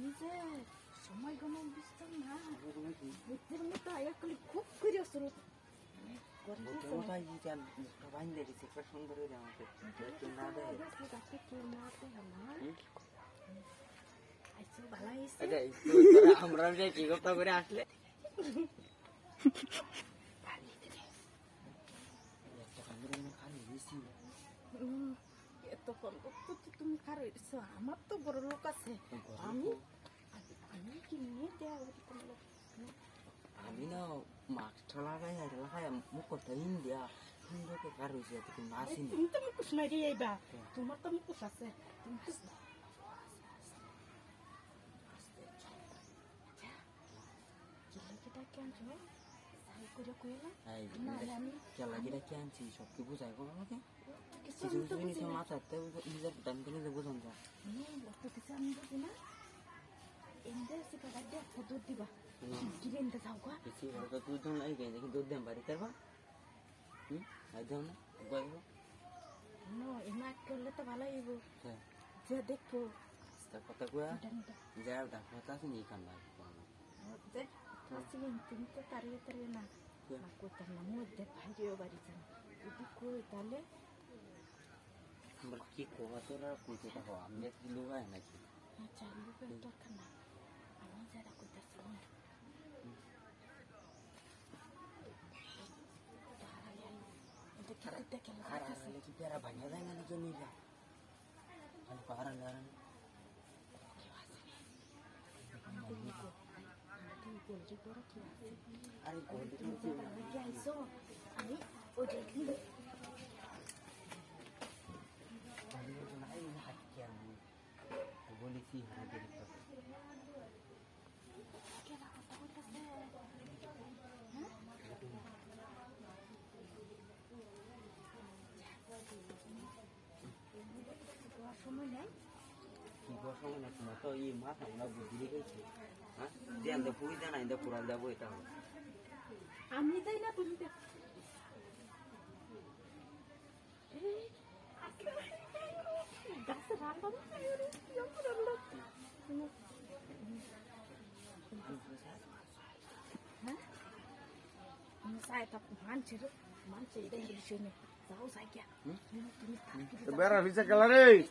이제 정말 이거는 비슷하나? 때문에 또 아야클리 콕 그렸어. মোটা ইটা মুখটা বাইন্দে দিছে একটা সুন্দর হইছে আমাকে একটু না দেয় আচ্ছা আমরা যে কি কথা করে আসলে এতক্ষণ তো তুমি খারো আমার তো বড় লোক আছে আমি আমি কি নিয়ে দেওয়া কোনো লোক আমি না মাস্কটা লাগাই আর লাগাই মুখ করতে ইন্ডিয়া হিন্দুকে কার হয়েছে তুমি আসিনি তুমি তো মুখোশ মারি আইবা তোমার তো মুখোশ আছে তুমি আনছি সব কি বুঝাই বলো আমাকে কিছু কিছু জিনিস মাথাতে নিজের টাইমকে নিজে বোঝান যা আমি বুঝি না এমনি দুধ দিবা কিনে এনতে যাও গা বেশি তো দুধ দাম লাগে কিন্তু দুধ দাম বাড়ি তারবা আই দাও না বলবো নো এমা করলে তো ভালো হইব যে দেখো কথা কয়া যাও ডাক্তার কাছে নিয়ে কাম না তুমি তো তাড়িয়ে না করতাম না মধ্যে ভাইও বাড়ি যান যদি কই তাহলে আমরা কি কোয়া তোরা কইতে থাকো আমি কি লোগাই নাকি চাইলে দরকার না আমি যারা করতেছি কি পেরা ভাঙা যায় না নাকি নিবা আমি পাহাড় লাগান আরে আমি ওই দেখি বলেছি হাতের সময় নেই কি সময় না তোমার তো এই মাথা আমরা বুদ্ধি রেখেছি হ্যাঁ দেন তো পুরি দেন আইন্দা পুরাল দেবো এটা আমি তাই না তুমি Beres bisa kelar nih.